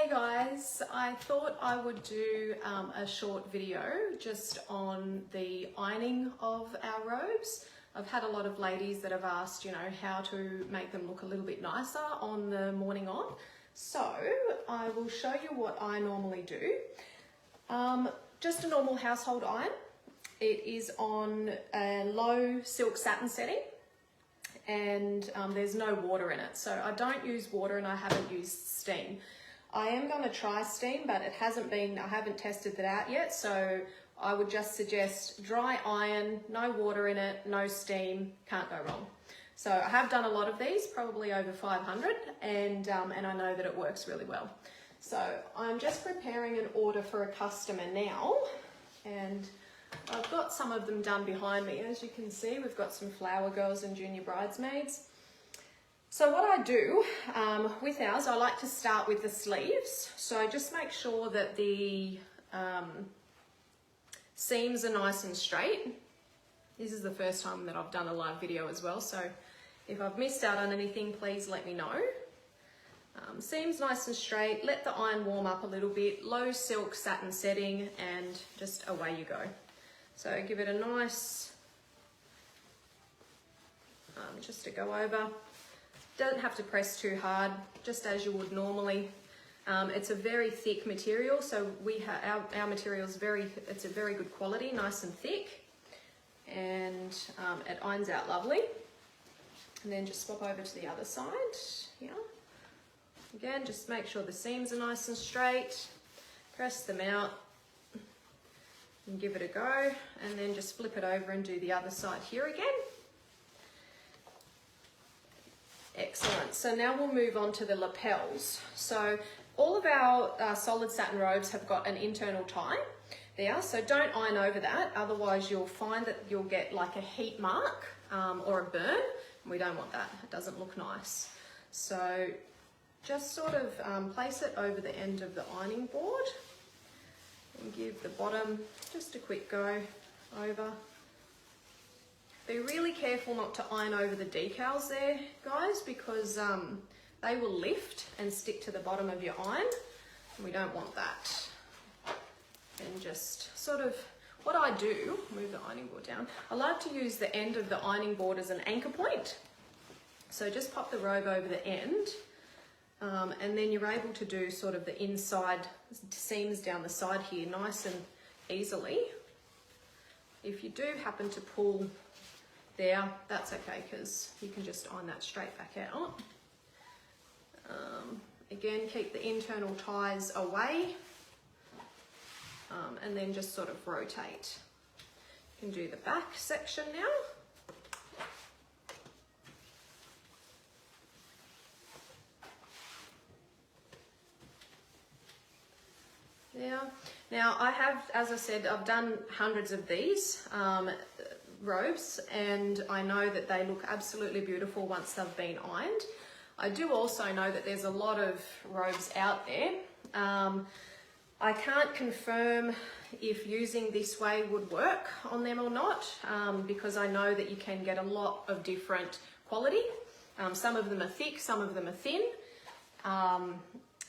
Hey guys, I thought I would do a short video just on the ironing of our robes. I've had a lot of ladies that have asked, how to make them look a little bit nicer on the morning on. So I will show you what I normally do. Just a normal household iron. It is on a low silk satin setting and there's no water in it. So I don't use water and I haven't used steam. I am going to try steam, but I haven't tested that out yet, so I would just suggest dry iron, no water in it, no steam, can't go wrong. So I have done a lot of these, probably over 500, and I know that it works really well. So I'm just preparing an order for a customer now, and I've got some of them done behind me. As you can see, we've got some flower girls and junior bridesmaids. So what I do with ours, I like to start with the sleeves. So just make sure that the seams are nice and straight. This is the first time that I've done a live video as well, so if I've missed out on anything, please let me know. Seams nice and straight, let the iron warm up a little bit, low silk satin setting, and just away you go. So give it a nice, just to go over. Don't have to press too hard, just as you would normally. It's a very thick material, so our material is it's a very good quality, nice and thick, and it irons out lovely. And then just swap over to the other side here. Again, just make sure the seams are nice and straight. Press them out and give it a go, and then just flip it over and do the other side here again. Excellent. So now we'll move on to the lapels. So all of our solid satin robes have got an internal tie there, so don't iron over that, otherwise you'll find that you'll get like a heat mark or a burn. We don't want that, it doesn't look nice. So just sort of place it over the end of the ironing board and give the bottom just a quick go over. Be really careful not to iron over the decals there, guys, because they will lift and stick to the bottom of your iron. We don't want that. And just sort of, what I do, move the ironing board down, I like to use the end of the ironing board as an anchor point. So just pop the robe over the end, and then you're able to do sort of the inside seams down the side here nice and easily. If you do happen to pull there, that's okay, because you can just iron that straight back out. Again, keep the internal ties away, and then just sort of rotate. You can do the back section now. Now I have, as I said, I've done hundreds of these robes, and I know that they look absolutely beautiful once they've been ironed. I do also know that there's a lot of robes out there. I can't confirm if using this way would work on them or not, because I know that you can get a lot of different quality. Some of them are thick, some of them are thin.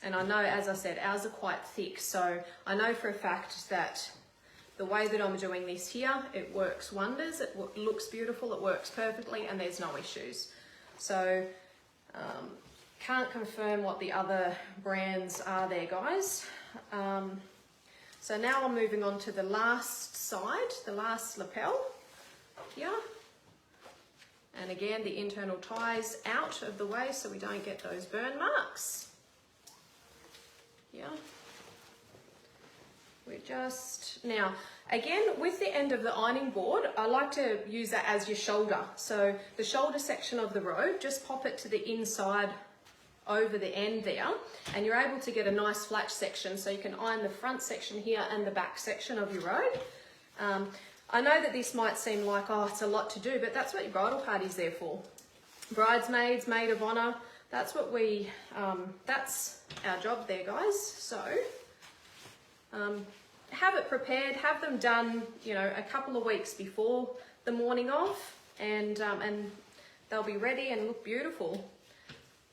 And I know, as I said, ours are quite thick, so I know for a fact that the way that I'm doing this here, it works wonders. It looks beautiful, it works perfectly, and there's no issues. So can't confirm what the other brands are there, guys. So now I'm moving on to the last side, the last lapel here. And again, the internal ties out of the way so we don't get those burn marks. Yeah. We're just, now, again, with the end of the ironing board, I like to use that as your shoulder. So the shoulder section of the robe, just pop it to the inside over the end there, and you're able to get a nice flat section, so you can iron the front section here and the back section of your robe. I know that this might seem like, oh, it's a lot to do, but that's what your bridal party's there for. Bridesmaids, maid of honor, that's what that's our job there, guys. So have it prepared, have them done, a couple of weeks before the morning of, and they'll be ready and look beautiful.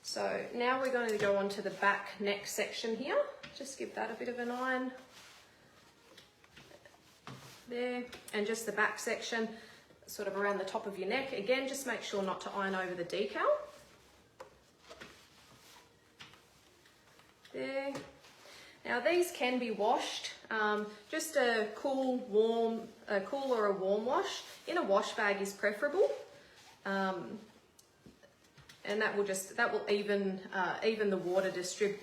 So now we're going to go on to the back neck section here. Just give that a bit of an iron there, and just the back section sort of around the top of your neck. Again, just make sure not to iron over the decal. There. Now these can be washed, just a cool or a warm wash. In a wash bag is preferable, and that will even the water distribute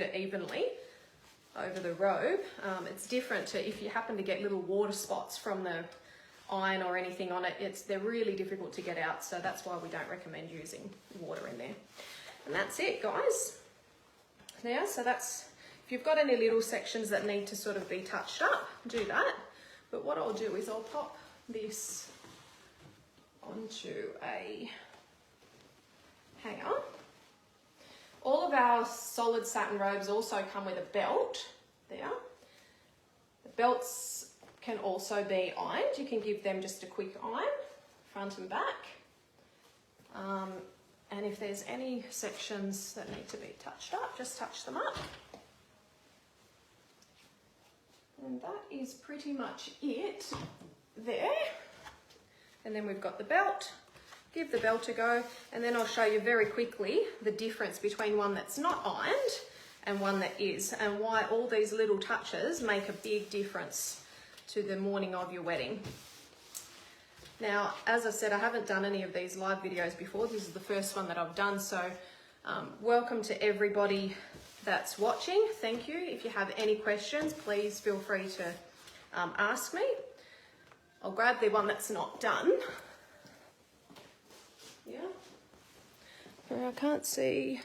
it evenly over the robe. It's different to if you happen to get little water spots from the iron or anything on it. They're really difficult to get out, so that's why we don't recommend using water in there. And that's it, guys. Now, so that's, if you've got any little sections that need to sort of be touched up, do that. But what I'll do is I'll pop this onto a hanger. All of our solid satin robes also come with a belt there. The belts can also be ironed. You can give them just a quick iron, front and back. And if there's any sections that need to be touched up, just touch them up. And that is pretty much it there. And then we've got the belt. Give the belt a go, and then I'll show you very quickly the difference between one that's not ironed and one that is, and why all these little touches make a big difference to the morning of your wedding. Now, as I said, I haven't done any of these live videos before. This is the first one that I've done, so welcome to everybody that's watching. Thank you. If you have any questions, please feel free to ask me. I'll grab the one that's not done. Yeah. I can't see.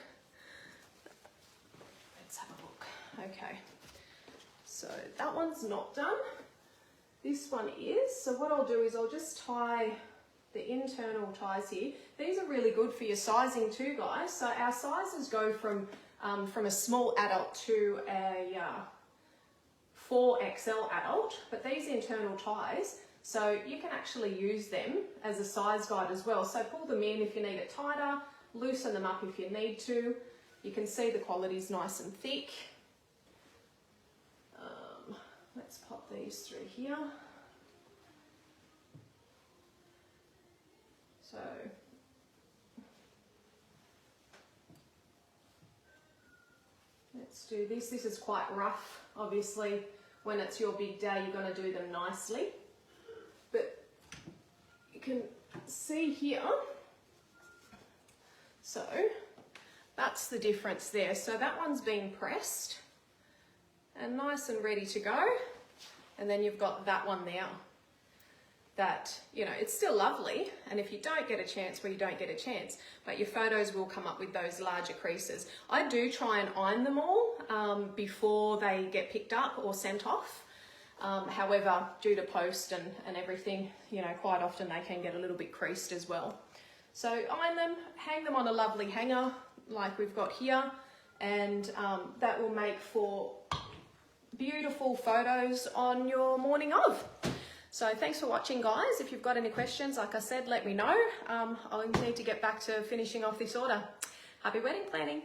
Let's have a look. Okay. So that one's not done. This one is. So what I'll do is I'll just tie the internal ties here. These are really good for your sizing too, guys. So our sizes go from a small adult to a 4XL adult, but these internal ties, so you can actually use them as a size guide as well. So pull them in if you need it tighter, loosen them up if you need to. You can see the quality's nice and thick. Let's pop these through here. So let's do this. This is quite rough. Obviously, when it's your big day, you're going to do them nicely. But you can see here. So that's the difference there. So that one's been pressed and nice and ready to go. And then you've got that one there that, you know, it's still lovely. And if you don't get a chance, well, you don't get a chance, but your photos will come up with those larger creases. I do try and iron them all before they get picked up or sent off. However, due to post and everything, you know, quite often they can get a little bit creased as well. So iron them, hang them on a lovely hanger like we've got here, and that will make for beautiful photos on your morning of. So thanks for watching, guys. If you've got any questions, like I said, let me know. I'll need to get back to finishing off this order. Happy wedding planning.